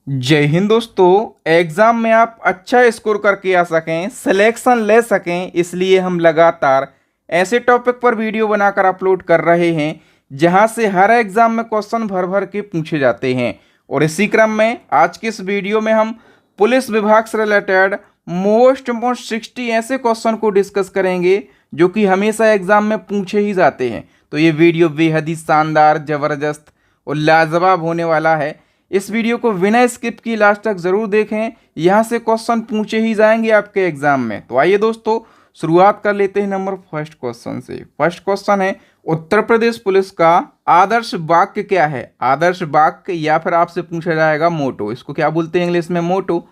जय हिंद दोस्तों। एग्जाम में आप अच्छा स्कोर करके आ सकें, सिलेक्शन ले सकें, इसलिए हम लगातार ऐसे टॉपिक पर वीडियो बनाकर अपलोड कर रहे हैं जहां से हर एग्जाम में क्वेश्चन भर भर के पूछे जाते हैं। और इसी क्रम में आज की इस वीडियो में हम पुलिस विभाग से रिलेटेड मोस्ट 60 ऐसे क्वेश्चन को डिस्कस करेंगे जो कि हमेशा एग्जाम में पूछे ही जाते हैं। तो ये वीडियो बेहद ही शानदार, ज़बरदस्त और लाजवाब होने वाला है। इस वीडियो को बिना स्किप की लास्ट तक जरूर देखें, यहाँ से क्वेश्चन पूछे ही जाएंगे आपके एग्जाम में। तो आइए दोस्तों, शुरुआत कर लेते हैं नंबर फर्स्ट क्वेश्चन से। फर्स्ट क्वेश्चन है, उत्तर प्रदेश पुलिस का आदर्श वाक्य क्या है? आदर्श वाक्य या फिर आपसे पूछा जाएगा मोटो, इसको क्या बोलते हैं इंग्लिश में? मोटो।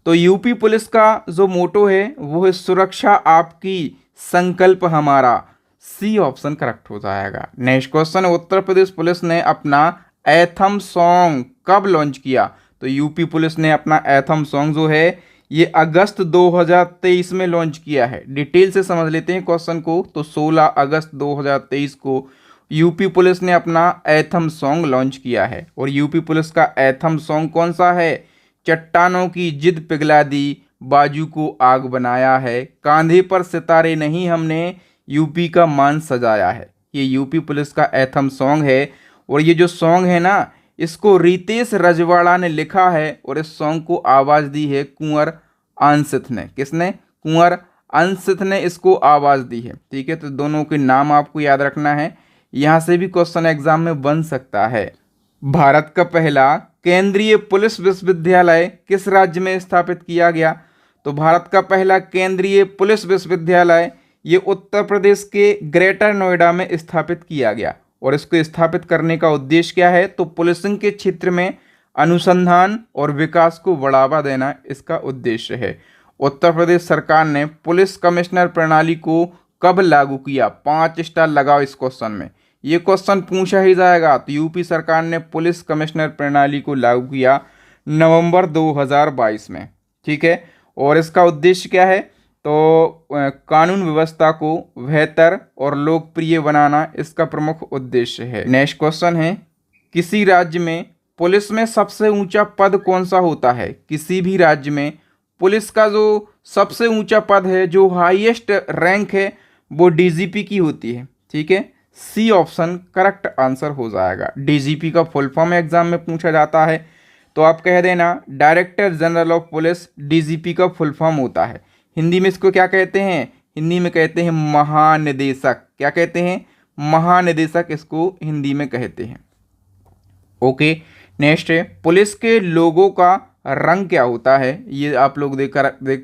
तो यूपी पुलिस का जो मोटो है वो है सुरक्षा आपकी, संकल्प हमारा। सी ऑप्शन करेक्ट हो जाएगा। नेक्स्ट क्वेश्चन है, उत्तर प्रदेश पुलिस ने अपना एथम सॉन्ग कब लॉन्च किया? तो यूपी पुलिस ने अपना एथम सॉन्ग जो है ये अगस्त 2023 में लॉन्च किया है। डिटेल से समझ लेते हैं क्वेश्चन को। तो 16 अगस्त 2023 को यूपी पुलिस ने अपना एथम सॉन्ग लॉन्च किया है। और यूपी पुलिस का एथम सॉन्ग कौन सा है? चट्टानों की जिद पिघला दी, बाजू को आग बनाया है, कांधे पर सितारे नहीं, हमने यूपी का मान सजाया है। ये यूपी पुलिस का एथम सॉन्ग है। और ये जो सॉन्ग है ना, इसको रितेश रजवाड़ा ने लिखा है और इस सॉन्ग को आवाज़ दी है कुंवर अंशित ने। किसने? कुंवर अंशित ने इसको आवाज़ दी है। ठीक है, तो दोनों के नाम आपको याद रखना है, यहाँ से भी क्वेश्चन एग्जाम में बन सकता है। भारत का पहला केंद्रीय पुलिस विश्वविद्यालय किस राज्य में स्थापित किया गया? तो भारत का पहला केंद्रीय पुलिस विश्वविद्यालय ये उत्तर प्रदेश के ग्रेटर नोएडा में स्थापित किया गया। और इसको स्थापित करने का उद्देश्य क्या है? तो पुलिसिंग के क्षेत्र में अनुसंधान और विकास को बढ़ावा देना इसका उद्देश्य है। उत्तर प्रदेश सरकार ने पुलिस कमिश्नर प्रणाली को कब लागू किया? 5 स्टार लगाओ इस क्वेश्चन में, ये क्वेश्चन पूछा ही जाएगा। तो यूपी सरकार ने पुलिस कमिश्नर प्रणाली को लागू किया नवंबर 2022 में। ठीक है, और इसका उद्देश्य क्या है? तो कानून व्यवस्था को बेहतर और लोकप्रिय बनाना इसका प्रमुख उद्देश्य है। नेक्स्ट क्वेश्चन है, किसी राज्य में पुलिस में सबसे ऊंचा पद कौन सा होता है? किसी भी राज्य में पुलिस का जो सबसे ऊंचा पद है, जो हाईएस्ट रैंक है, वो डीजीपी की होती है। ठीक है, सी ऑप्शन करेक्ट आंसर हो जाएगा। डीजीपी का फुल फॉर्म एग्जाम में पूछा जाता है, तो आप कह देना director general of police DGP का फुल फॉर्म होता है। हिंदी में इसको क्या कहते हैं? हिंदी में कहते हैं महानिदेशक। क्या कहते हैं? महानिदेशक इसको हिंदी में कहते हैं। ओके, नेक्स्ट है, पुलिस के लोगों का रंग क्या होता है? ये आप लोग देख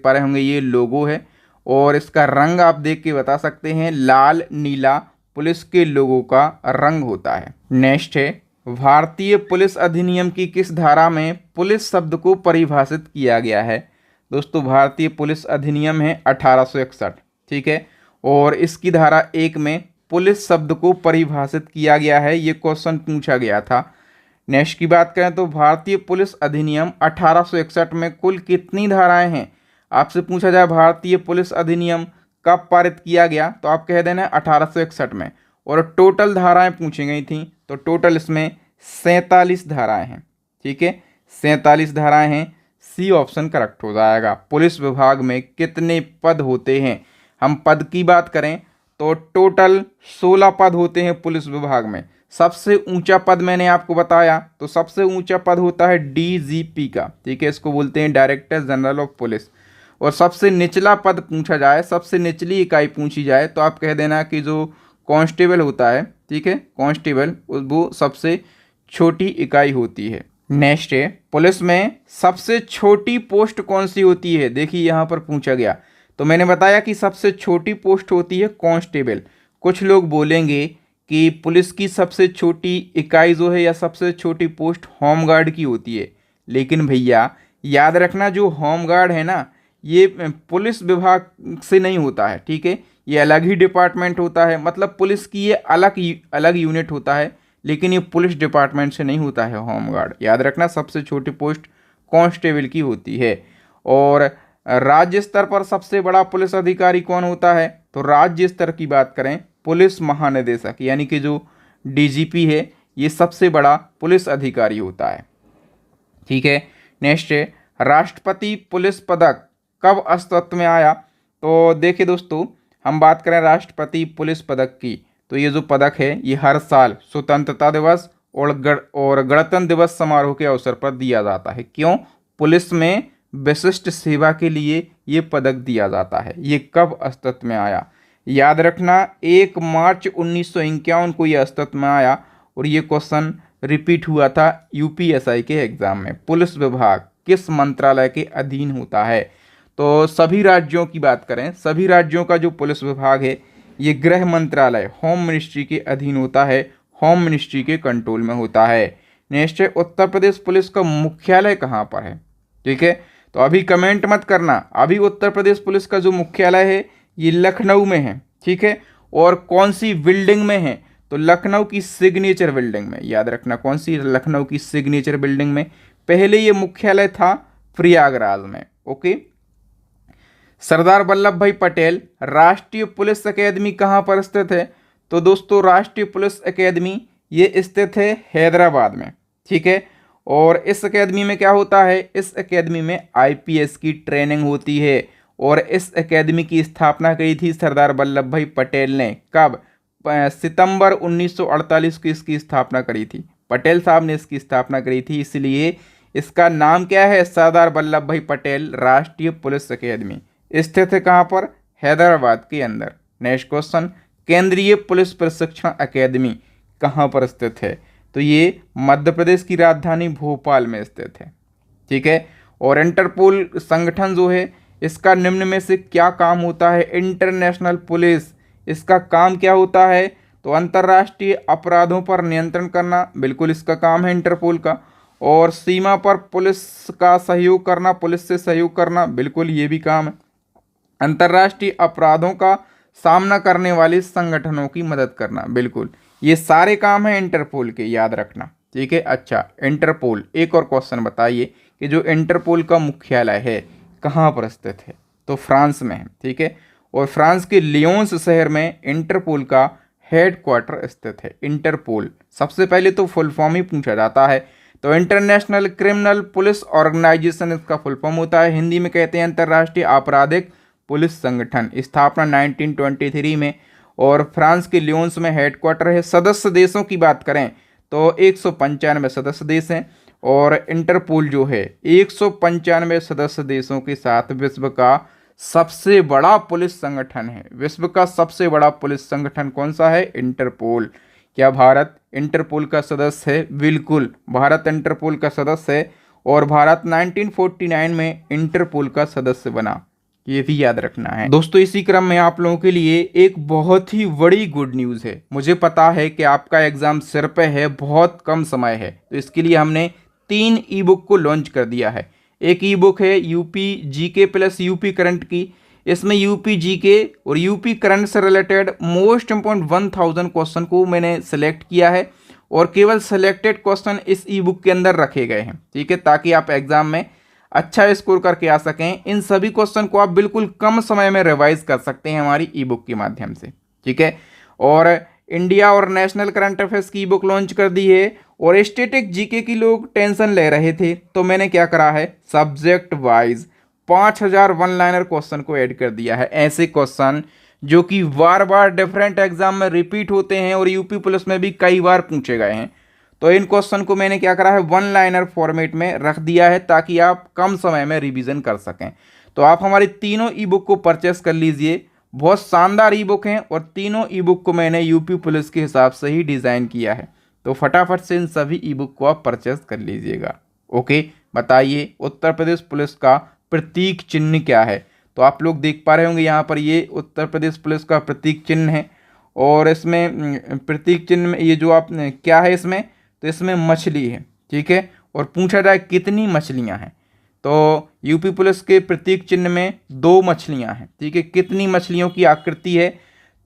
पा रहे होंगे, ये लोगो है और इसका रंग आप देख के बता सकते हैं, लाल नीला पुलिस के लोगों का रंग होता है। नेक्स्ट है, भारतीय पुलिस अधिनियम की किस धारा में पुलिस शब्द को परिभाषित किया गया है? दोस्तों, भारतीय पुलिस अधिनियम है 1861। ठीक है, और इसकी धारा 1 में पुलिस शब्द को परिभाषित किया गया है। ये क्वेश्चन पूछा गया था। नेक्स्ट की बात करें तो भारतीय पुलिस अधिनियम 1861 में कुल कितनी धाराएं हैं? आपसे पूछा जाए भारतीय पुलिस अधिनियम कब पारित किया गया, तो आप कह देना 1861 में। और टोटल धाराएं पूछी गई थी, तो टोटल इसमें 47 धाराएं हैं। ठीक है, 47 धाराएं हैं। सी ऑप्शन करेक्ट हो जाएगा। पुलिस विभाग में कितने पद होते हैं? हम पद की बात करें तो टोटल 16 पद होते हैं पुलिस विभाग में। सबसे ऊंचा पद मैंने आपको बताया, तो सबसे ऊंचा पद होता है डीजीपी का। ठीक है, इसको बोलते हैं डायरेक्टर जनरल ऑफ पुलिस। और सबसे निचला पद पूछा जाए, सबसे निचली इकाई पूछी जाए, तो आप कह देना कि जो कांस्टेबल होता है, ठीक है, कांस्टेबल, वो सबसे छोटी इकाई होती है। नेक्स्ट है, पुलिस में सबसे छोटी पोस्ट कौन सी होती है? देखिए यहाँ पर पूछा गया, तो मैंने बताया कि सबसे छोटी पोस्ट होती है कांस्टेबल। कुछ लोग बोलेंगे कि पुलिस की सबसे छोटी इकाई जो है या सबसे छोटी पोस्ट होमगार्ड की होती है, लेकिन भैया याद रखना, जो होमगार्ड है ना, ये पुलिस विभाग से नहीं होता है। ठीक है, ये अलग ही डिपार्टमेंट होता है, मतलब पुलिस की ये अलग यूनिट होता है, लेकिन ये पुलिस डिपार्टमेंट से नहीं होता है होमगार्ड। याद रखना, सबसे छोटी पोस्ट कांस्टेबल की होती है। और राज्य स्तर पर सबसे बड़ा पुलिस अधिकारी कौन होता है? तो राज्य स्तर की बात करें, पुलिस महानिदेशक, यानी कि जो डीजीपी है, ये सबसे बड़ा पुलिस अधिकारी होता है। ठीक है, नेक्स्ट है राष्ट्रपति पुलिस पदक कब अस्तित्व में आया। तो देखिए दोस्तों, हम बात करें राष्ट्रपति पुलिस पदक की, तो ये जो पदक है ये हर साल स्वतंत्रता दिवस और गणतंत्र दिवस समारोह के अवसर पर दिया जाता है। क्यों? पुलिस में विशिष्ट सेवा के लिए ये पदक दिया जाता है। ये कब अस्तित्व में आया? याद रखना 1 मार्च 1951 को ये अस्तित्व में आया और ये क्वेश्चन रिपीट हुआ था यूपीएसआई के एग्जाम में। पुलिस विभाग किस मंत्रालय के अधीन होता है? तो सभी राज्यों की बात करें, सभी राज्यों का जो पुलिस विभाग है ये गृह मंत्रालय होम मिनिस्ट्री के अधीन होता है, होम मिनिस्ट्री के कंट्रोल में होता है। नेक्स्ट है उत्तर प्रदेश पुलिस का मुख्यालय कहाँ पर है? ठीक है, तो अभी कमेंट मत करना। अभी उत्तर प्रदेश पुलिस का जो मुख्यालय है ये लखनऊ में है। ठीक है, और कौन सी बिल्डिंग में है? तो लखनऊ की सिग्नेचर बिल्डिंग में। याद रखना कौन सी? लखनऊ की सिग्नेचर बिल्डिंग में। पहले ये मुख्यालय था प्रयागराज में। ओके, सरदार वल्लभ भाई पटेल राष्ट्रीय पुलिस अकेदमी कहाँ पर स्थित है? तो दोस्तों राष्ट्रीय पुलिस अकेदमी ये स्थित है हैदराबाद में। ठीक है, और इस अकेदमी में क्या होता है? इस अकेदमी में आईपीएस की ट्रेनिंग होती है और इस अकेदमी की स्थापना की थी सरदार वल्लभ भाई पटेल ने। कब? सितंबर 1948 को इसकी स्थापना करी थी। पटेल साहब ने इसकी स्थापना करी थी, इसलिए इसका नाम क्या है? सरदार वल्लभ भाई पटेल राष्ट्रीय पुलिस अकेदमी। स्थित है कहाँ पर? हैदराबाद के अंदर। नेक्स्ट क्वेश्चन, केंद्रीय पुलिस प्रशिक्षण अकेदमी कहाँ पर स्थित है? तो ये मध्य प्रदेश की राजधानी भोपाल में स्थित है। ठीक है, और इंटरपोल संगठन जो है इसका निम्न में से क्या काम होता है? इंटरनेशनल पुलिस, इसका काम क्या होता है? तो अंतर्राष्ट्रीय अपराधों पर नियंत्रण करना, बिल्कुल इसका काम है इंटरपोल का। और सीमा पर पुलिस का सहयोग करना, पुलिस से सहयोग करना, बिल्कुल ये भी काम है। अंतर्राष्ट्रीय अपराधों का सामना करने वाले संगठनों की मदद करना, बिल्कुल ये सारे काम है इंटरपोल के, याद रखना। ठीक है, अच्छा इंटरपोल, एक और क्वेश्चन बताइए कि जो इंटरपोल का मुख्यालय है कहाँ पर स्थित है? तो फ्रांस में है। ठीक है, और फ्रांस के लियोन्स शहर में इंटरपोल का हेडक्वार्टर स्थित है। इंटरपोल सबसे पहले तो फुल फॉर्म ही पूछा जाता है, तो इंटरनेशनल क्रिमिनल पुलिस ऑर्गेनाइजेशन इसका फुल फॉर्म होता है। हिंदी में कहते हैं अंतर्राष्ट्रीय आपराधिक पुलिस संगठन। स्थापना 1923 में और फ्रांस के लियोन्स में हेडक्वार्टर है। सदस्य देशों की बात करें तो 195 सदस्य देश हैं और इंटरपोल जो है 195 सदस्य देशों के साथ विश्व का सबसे बड़ा पुलिस संगठन है। विश्व का सबसे बड़ा पुलिस संगठन कौन सा है? इंटरपोल। क्या भारत इंटरपोल का सदस्य है? बिल्कुल, भारत इंटरपोल का सदस्य है और भारत 1949 में इंटरपोल का सदस्य बना, ये भी याद रखना है। दोस्तों इसी क्रम में आप लोगों के लिए एक बहुत ही बड़ी गुड न्यूज़ है। मुझे पता है कि आपका एग्ज़ाम सिर पे है, बहुत कम समय है, तो इसके लिए हमने 3 ई बुक को लॉन्च कर दिया है। एक ई बुक है UP GK plus UP current की। इसमें यूपी जीके और यूपी करंट से रिलेटेड मोस्ट इम्पोर्टेंट 1000 क्वेश्चन को मैंने सेलेक्ट किया है और केवल सेलेक्टेड क्वेश्चन इस ई बुक के अंदर रखे गए हैं। ठीक है, ताकि आप एग्ज़ाम में अच्छा स्कोर करके आ सकें। इन सभी क्वेश्चन को आप बिल्कुल कम समय में रिवाइज कर सकते हैं हमारी ई बुक के माध्यम से। ठीक है, और इंडिया और नेशनल करंट अफेयर्स की ई बुक लॉन्च कर दी है और स्टैटिक जीके की लोग टेंशन ले रहे थे, तो मैंने क्या करा है, subject wise 5000 one liner question को ऐड कर दिया है। ऐसे क्वेश्चन जो कि बार बार डिफरेंट एग्जाम में रिपीट होते हैं और यूपी पुलिस में भी कई बार पूछे गए हैं, तो इन क्वेश्चन को मैंने क्या करा है, वन लाइनर फॉर्मेट में रख दिया है ताकि आप कम समय में रिवीजन कर सकें। तो आप हमारी तीनों ई बुक को परचेस कर लीजिए। बहुत शानदार ई बुक हैं और तीनों ई बुक को मैंने यूपी पुलिस के हिसाब से ही डिज़ाइन किया है, तो फटाफट से इन सभी ई बुक को आप परचेस कर लीजिएगा। ओके, बताइए उत्तर प्रदेश पुलिस का प्रतीक चिन्ह क्या है? तो आप लोग देख पा रहे होंगे यहाँ पर ये उत्तर प्रदेश पुलिस का प्रतीक चिन्ह है और इसमें प्रतीक चिन्ह में ये जो आप क्या है इसमें, तो इसमें मछली है। ठीक है, और पूछा जाए कितनी मछलियाँ हैं, तो यूपी पुलिस के प्रतीक चिन्ह में 2 मछलियाँ हैं। ठीक है, कितनी मछलियों की आकृति है,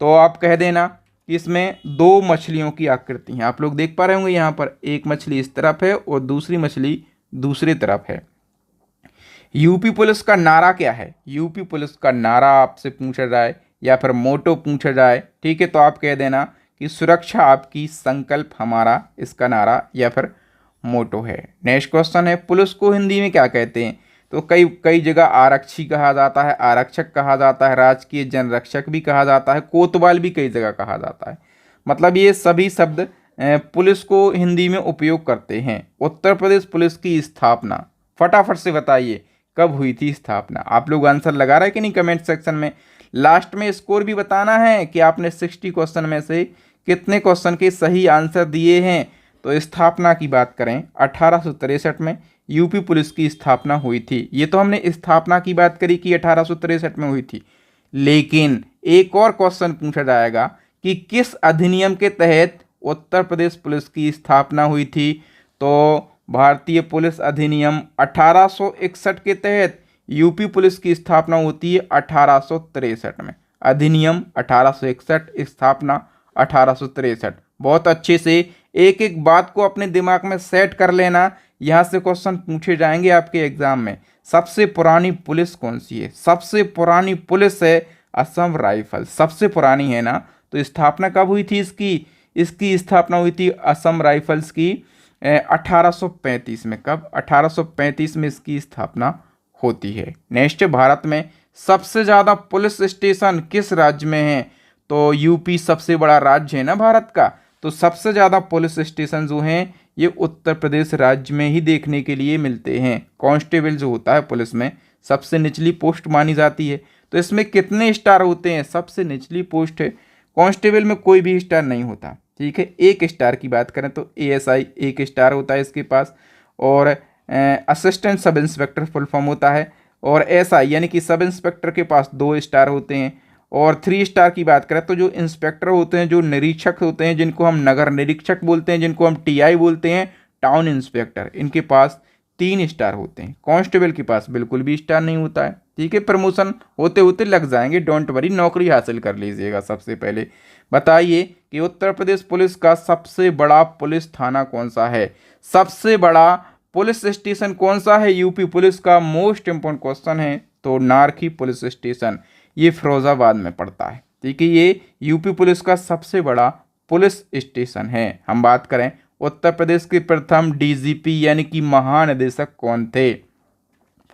तो आप कह देना कि इसमें 2 मछलियों की आकृति है। आप लोग देख पा रहे होंगे यहाँ पर एक मछली इस तरफ है और दूसरी मछली दूसरी तरफ है। यूपी पुलिस का नारा क्या है? यूपी पुलिस का नारा आपसे पूछा जाए या फिर मोटो पूछा जाए, ठीक है, तो आप कह देना कि सुरक्षा आपकी संकल्प हमारा, इसका नारा, या फिर मोटो है। नेक्स्ट क्वेश्चन है, पुलिस को हिंदी में क्या कहते हैं? तो कई कई जगह आरक्षी कहा जाता है, आरक्षक कहा जाता है, राजकीय जनरक्षक भी कहा जाता है, कोतवाल भी कई जगह कहा जाता है। मतलब ये सभी शब्द पुलिस को हिंदी में उपयोग करते हैं। उत्तर प्रदेश पुलिस की स्थापना फटाफट से बताइए कब हुई थी स्थापना? आप लोग आंसर लगा रहे हैं कि नहीं कमेंट सेक्शन में? लास्ट में स्कोर भी बताना है कि आपने 60 क्वेश्चन में से कितने क्वेश्चन के सही आंसर दिए हैं। तो स्थापना की बात करें, 1863 में यूपी पुलिस की स्थापना हुई थी। ये तो हमने स्थापना की बात करी कि 1863 में हुई थी, लेकिन एक और क्वेश्चन पूछा जाएगा कि किस अधिनियम के तहत उत्तर प्रदेश पुलिस की स्थापना हुई थी? तो भारतीय पुलिस अधिनियम 1861 के तहत यूपी पुलिस की स्थापना होती है 1863 में। अधिनियम 1861, स्थापना 1863। बहुत अच्छे से एक एक बात को अपने दिमाग में सेट कर लेना, यहाँ से क्वेश्चन पूछे जाएंगे आपके एग्जाम में। सबसे पुरानी पुलिस कौन सी है? सबसे पुरानी पुलिस है असम राइफल, सबसे पुरानी है ना। तो स्थापना कब हुई थी इसकी? इसकी स्थापना हुई थी असम राइफल्स की 1835 में। कब? 1835 में इसकी स्थापना होती है। नेक्स्ट, भारत में सबसे ज़्यादा पुलिस स्टेशन किस राज्य में है? तो यूपी सबसे बड़ा राज्य है ना भारत का, तो सबसे ज़्यादा पुलिस स्टेशन जो हैं ये उत्तर प्रदेश राज्य में ही देखने के लिए मिलते हैं। कांस्टेबल जो होता है पुलिस में सबसे निचली पोस्ट मानी जाती है। तो इसमें कितने स्टार होते हैं? सबसे निचली पोस्ट है। कांस्टेबल में कोई भी स्टार नहीं होता, ठीक है। एक स्टार की बात करें तो एएसआई 1 स्टार होता है इसके पास, और assistant sub inspector full form होता है, और एसआई यानी कि सब इंस्पेक्टर के पास 2 स्टार होते हैं। और 3 स्टार की बात करें तो जो इंस्पेक्टर होते हैं, जो निरीक्षक होते हैं, जिनको हम नगर निरीक्षक बोलते हैं, जिनको हम टीआई बोलते हैं, टाउन इंस्पेक्टर, इनके पास 3 स्टार होते हैं। कांस्टेबल के पास बिल्कुल भी स्टार नहीं होता है, ठीक है। प्रमोशन होते होते लग जाएंगे, डोंट वरी, नौकरी हासिल कर लीजिएगा। सबसे पहले बताइए कि उत्तर प्रदेश पुलिस का सबसे बड़ा पुलिस थाना कौन सा है? सबसे बड़ा पुलिस स्टेशन कौन सा है यूपी पुलिस का? मोस्ट इंपोर्टेंट क्वेश्चन है। तो नारखी पुलिस स्टेशन, ये फिरोजाबाद में पड़ता है, ठीक है। ये यूपी पुलिस का सबसे बड़ा पुलिस स्टेशन है। हम बात करें उत्तर प्रदेश के प्रथम डीजीपी यानी कि महानिदेशक कौन थे?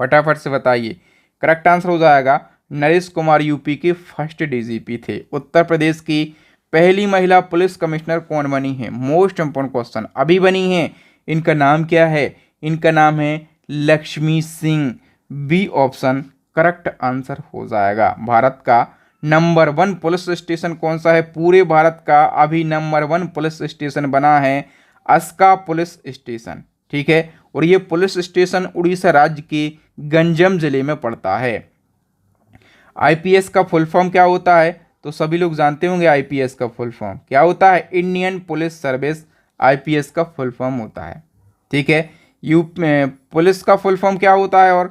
फटाफट से बताइए। करेक्ट आंसर हो जाएगा नरेश कुमार, यूपी के फर्स्ट डीजीपी थे। उत्तर प्रदेश की पहली महिला पुलिस कमिश्नर कौन बनी है? मोस्ट इंपोर्टेंट क्वेश्चन, अभी बनी है। इनका नाम क्या है? इनका नाम है Lakshmi Singh. B option correct answer हो जाएगा। भारत का नंबर 1 पुलिस स्टेशन कौन सा है? पूरे भारत का अभी नंबर 1 पुलिस स्टेशन बना है अस्का पुलिस स्टेशन, ठीक है। और ये पुलिस स्टेशन उड़ीसा राज्य के गंजम जिले में पड़ता है। आईपीएस का फुल फॉर्म क्या होता है? तो सभी लोग जानते होंगे आईपीएस का फुल फॉर्म क्या होता है? इंडियन पुलिस सर्विस आईपीएस का फुल फॉर्म होता है, ठीक है। पुलिस का फुल फॉर्म क्या होता है? और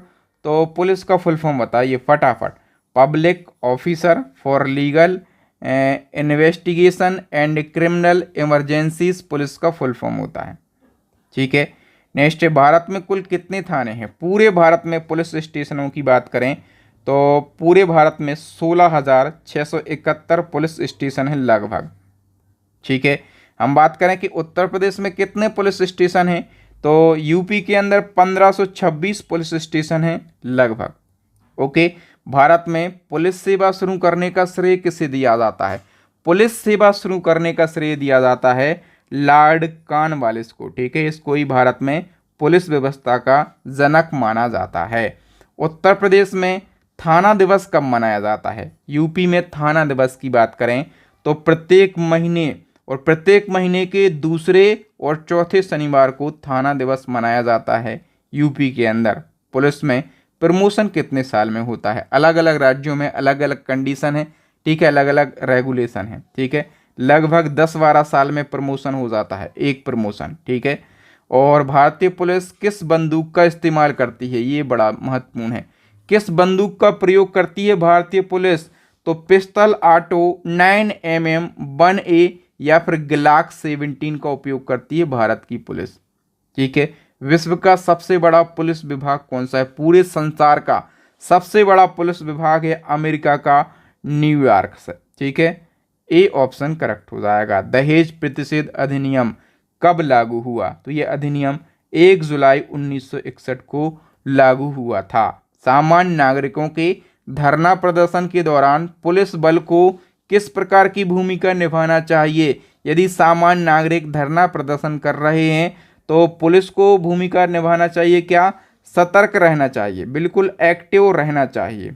तो पुलिस का फुल फॉर्म बताइए फटाफट। Public officer for legal investigation and criminal emergencies police का फुल फॉर्म होता है, ठीक है। नेक्स्ट, भारत में कुल कितने थाने हैं? पूरे भारत में पुलिस स्टेशनों की बात करें तो पूरे भारत में 16,671 पुलिस स्टेशन है लगभग, ठीक है। हम बात करें कि उत्तर प्रदेश में कितने पुलिस स्टेशन हैं, तो यूपी के अंदर 1526 पुलिस स्टेशन हैं लगभग, ओके। भारत में पुलिस सेवा शुरू करने का श्रेय किसे दिया जाता है? पुलिस सेवा शुरू करने का श्रेय दिया जाता है लॉर्ड कॉर्नवालिस को, ठीक है। इसको ही भारत में पुलिस व्यवस्था का जनक माना जाता है। उत्तर प्रदेश में थाना दिवस कब मनाया जाता है? यूपी में थाना दिवस की बात करें तो प्रत्येक महीने के दूसरे और चौथे शनिवार को थाना दिवस मनाया जाता है यूपी के अंदर। पुलिस में प्रमोशन कितने साल में होता है? अलग अलग राज्यों में अलग अलग कंडीशन है, ठीक है, अलग अलग रेगुलेशन है, ठीक है। लगभग 10-12 साल में प्रमोशन हो जाता है, एक प्रमोशन, ठीक है। और भारतीय पुलिस किस बंदूक का इस्तेमाल करती है? ये बड़ा महत्वपूर्ण है। किस बंदूक का प्रयोग करती है भारतीय पुलिस? तो पिस्टल ऑटो 9mm 1A या फिर ग्लाक 17 का उपयोग करती है भारत की पुलिस, ठीक है। विश्व का सबसे बड़ा पुलिस विभाग कौन सा है? पूरे संसार का सबसे बड़ा पुलिस विभाग है अमेरिका का न्यूयॉर्क से, ठीक है। ए ऑप्शन करेक्ट हो जाएगा। दहेज प्रतिषेध अधिनियम कब लागू हुआ? तो ये अधिनियम 1 जुलाई 1961 को लागू हुआ था। सामान्य नागरिकों के धरना प्रदर्शन के दौरान पुलिस बल को किस प्रकार की भूमिका निभाना चाहिए? यदि सामान्य नागरिक धरना प्रदर्शन कर रहे हैं तो पुलिस को भूमिका निभाना चाहिए क्या? सतर्क रहना चाहिए, बिल्कुल एक्टिव रहना चाहिए।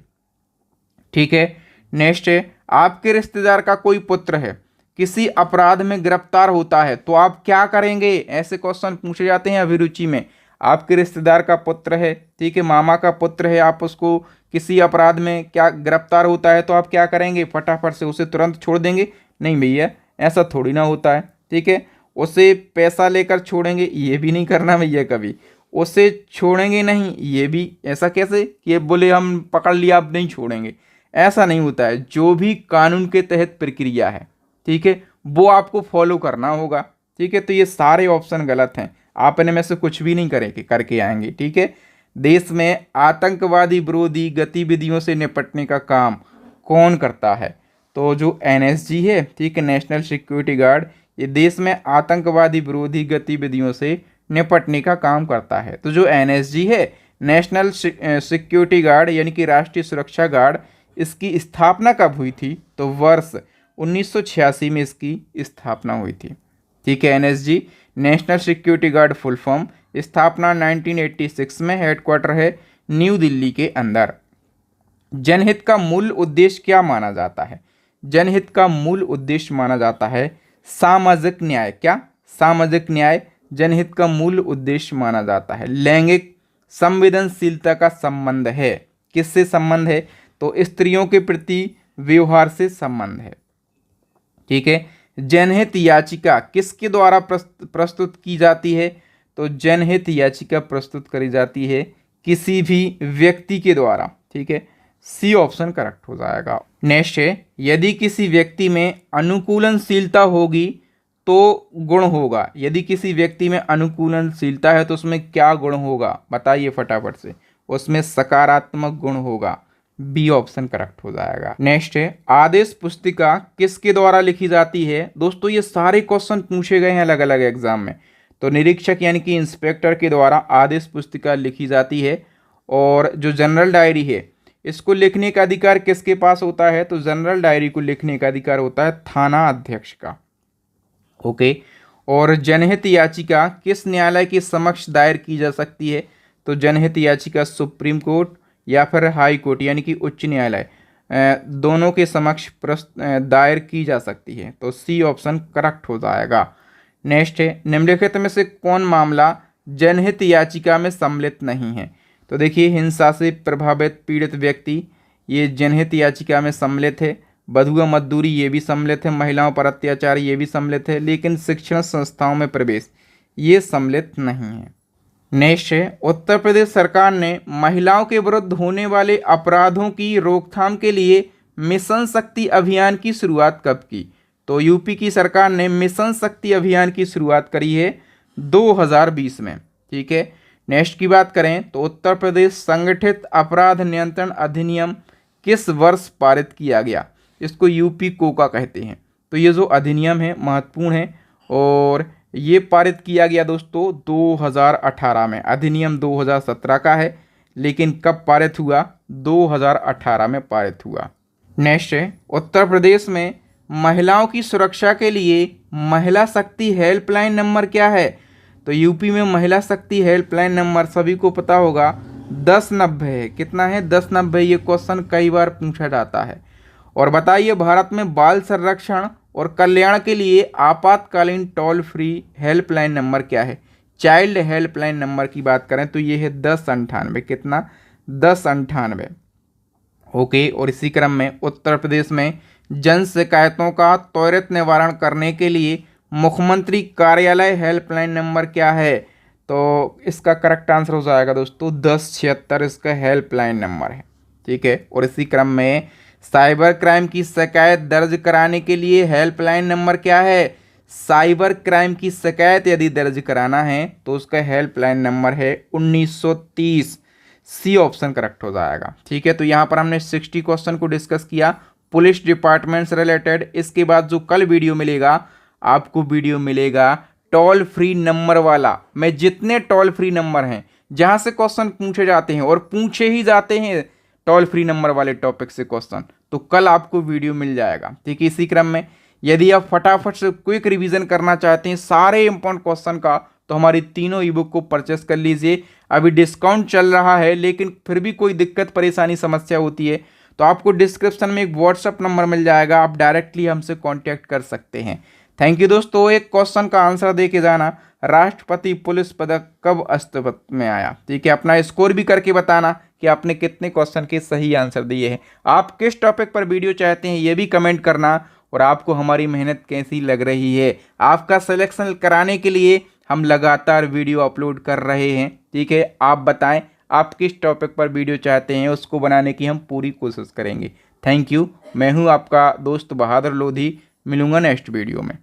ठीक है, नेक्स्ट है, आपके रिश्तेदार का कोई पुत्र है, किसी अपराध में गिरफ्तार होता है तो आप क्या करेंगे? ऐसे क्वेश्चन पूछे जाते हैं अभिरुचि में। आपके रिश्तेदार का पुत्र है, ठीक है, मामा का पुत्र है, आप उसको किसी अपराध में क्या गिरफ्तार होता है तो आप क्या करेंगे? फटाफट से उसे तुरंत छोड़ देंगे? नहीं भैया, ऐसा थोड़ी ना होता है। ठीक है, उसे पैसा लेकर छोड़ेंगे? ये भी नहीं करना भैया कभी। उसे छोड़ेंगे नहीं, ये भी ऐसा कैसे कि बोले हम पकड़ लिया अब नहीं छोड़ेंगे, ऐसा नहीं होता है। जो भी कानून के तहत प्रक्रिया है, ठीक है, वो आपको फॉलो करना होगा। ठीक है, तो ये सारे ऑप्शन गलत हैं, आप इनमें से कुछ भी नहीं करेंगे करके आएंगे। ठीक है, देश में आतंकवादी विरोधी गतिविधियों से निपटने का काम कौन करता है? तो जो एनएसजी है, ठीक है, नेशनल सिक्योरिटी गार्ड, ये देश में आतंकवादी विरोधी गतिविधियों से निपटने का काम करता है। तो जो एनएसजी है, नेशनल सिक्योरिटी गार्ड यानी कि राष्ट्रीय सुरक्षा गार्ड, इसकी स्थापना कब हुई थी? तो वर्ष 1986 में इसकी स्थापना हुई थी। ठीक है, NSG national security guard full form, स्थापना 1986 में, हेडक्वार्टर है न्यू दिल्ली के अंदर। जनहित का मूल उद्देश्य क्या माना जाता है? जनहित का मूल उद्देश्य माना जाता है सामाजिक न्याय। क्या? सामाजिक न्याय जनहित का मूल उद्देश्य माना जाता है। लैंगिक संवेदनशीलता का संबंध है, किससे संबंध है? तो स्त्रियों के प्रति व्यवहार से संबंध है। ठीक है, जनहित याचिका किसके द्वारा प्रस्तुत की जाती है? तो जनहित याचिका प्रस्तुत करी जाती है किसी भी व्यक्ति के द्वारा। ठीक है, सी ऑप्शन करेक्ट हो जाएगा। नेक्स्ट है, यदि किसी व्यक्ति में अनुकूलनशीलता होगी तो गुण होगा। यदि किसी व्यक्ति में अनुकूलनशीलता है तो उसमें क्या गुण होगा? बताइए फटाफट से। उसमें सकारात्मक गुण होगा, बी ऑप्शन करेक्ट हो जाएगा। नेक्स्ट है, आदेश पुस्तिका किसके द्वारा लिखी जाती है? दोस्तों ये सारे क्वेश्चन पूछे गए हैं अलग अलग एग्जाम में। तो निरीक्षक यानी कि इंस्पेक्टर के द्वारा आदेश पुस्तिका लिखी जाती है। और जो जनरल डायरी है, इसको लिखने का अधिकार किसके पास होता है? तो जनरल डायरी को लिखने का अधिकार होता है थाना अध्यक्ष का। ओके, और जनहित याचिका किस न्यायालय के समक्ष दायर की जा सकती है? तो जनहित याचिका सुप्रीम कोर्ट या फिर हाई कोर्ट यानी कि उच्च न्यायालय, दोनों के समक्ष दायर की जा सकती है। तो सी ऑप्शन करेक्ट हो जाएगा। नेक्स्ट है, निम्नलिखित में से कौन मामला जनहित याचिका में सम्मिलित नहीं है? तो देखिए, हिंसा से प्रभावित पीड़ित व्यक्ति, ये जनहित याचिका में सम्मिलित है। बधुआ मजदूरी, ये भी सम्मिलित है। महिलाओं पर अत्याचार, ये भी सम्मिलित है। लेकिन शिक्षण संस्थाओं में प्रवेश, ये सम्मिलित नहीं है। नेक्स्ट है, उत्तर प्रदेश सरकार ने महिलाओं के विरुद्ध होने वाले अपराधों की रोकथाम के लिए मिशन शक्ति अभियान की शुरुआत कब की? तो यूपी की सरकार ने मिशन शक्ति अभियान की शुरुआत करी है 2020 में। ठीक है, नेक्स्ट की बात करें तो उत्तर प्रदेश संगठित अपराध नियंत्रण अधिनियम किस वर्ष पारित किया गया? इसको यूपी कोका कहते हैं। तो ये जो अधिनियम है महत्वपूर्ण है और ये पारित किया गया दोस्तों 2018 में। अधिनियम 2017 का है, लेकिन कब पारित हुआ? 2018 में पारित हुआ। नेक्स्ट है, उत्तर प्रदेश में महिलाओं की सुरक्षा के लिए महिला शक्ति हेल्पलाइन नंबर क्या है? तो यूपी में महिला शक्ति हेल्पलाइन नंबर सभी को पता होगा 1090 है। कितना है? 1090। ये क्वेश्चन कई बार पूछा जाता है। और बताइए, भारत में बाल संरक्षण और कल्याण के लिए आपातकालीन टोल फ्री हेल्पलाइन नंबर क्या है? चाइल्ड हेल्पलाइन नंबर की बात करें तो ये है 1098। कितना? 1098। ओके, और इसी क्रम में उत्तर प्रदेश में जन शिकायतों का त्वरित निवारण करने के लिए मुख्यमंत्री कार्यालय हेल्पलाइन नंबर क्या है? तो इसका करेक्ट आंसर हो जाएगा दोस्तों 1076 इसका हेल्पलाइन नंबर है। ठीक है, और इसी क्रम में साइबर क्राइम की शिकायत दर्ज कराने के लिए हेल्पलाइन नंबर क्या है? साइबर क्राइम की शिकायत यदि दर्ज कराना है तो उसका हेल्पलाइन नंबर है 1930। सी ऑप्शन करेक्ट हो जाएगा। ठीक है, तो यहाँ पर हमने 60 क्वेश्चन को डिस्कस किया पुलिस डिपार्टमेंट से रिलेटेड। इसके बाद जो कल वीडियो मिलेगा, आपको वीडियो मिलेगा टोल फ्री नंबर वाला। मैं जितने टोल फ्री नंबर हैं जहां से क्वेश्चन पूछे जाते हैं और पूछे ही जाते हैं टोल फ्री नंबर वाले टॉपिक से क्वेश्चन, तो कल आपको वीडियो मिल जाएगा। ठीक है, इसी क्रम में यदि आप फटाफट से क्विक रिवीजन करना चाहते हैं सारे इंपॉर्टेंट क्वेश्चन का, तो हमारी तीनों ई बुक को परचेस कर लीजिए। अभी डिस्काउंट चल रहा है, लेकिन फिर भी कोई दिक्कत परेशानी समस्या होती है तो आपको डिस्क्रिप्शन में एक व्हाट्सअप नंबर मिल जाएगा, आप डायरेक्टली हमसे कांटेक्ट कर सकते हैं। थैंक यू दोस्तों। एक क्वेश्चन का आंसर दे के जाना, राष्ट्रपति पुलिस पदक कब अस्तित्व में आया? ठीक है, अपना स्कोर भी करके बताना कि आपने कितने क्वेश्चन के सही आंसर दिए हैं। आप किस टॉपिक पर वीडियो चाहते हैं ये भी कमेंट करना, और आपको हमारी मेहनत कैसी लग रही है। आपका सिलेक्शन कराने के लिए हम लगातार वीडियो अपलोड कर रहे हैं। ठीक है, आप बताएं आप किस टॉपिक पर वीडियो चाहते हैं, उसको बनाने की हम पूरी कोशिश करेंगे। Thank you. मैं हूं आपका दोस्त बहादुर लोधी। मिलूंगा नेक्स्ट वीडियो में।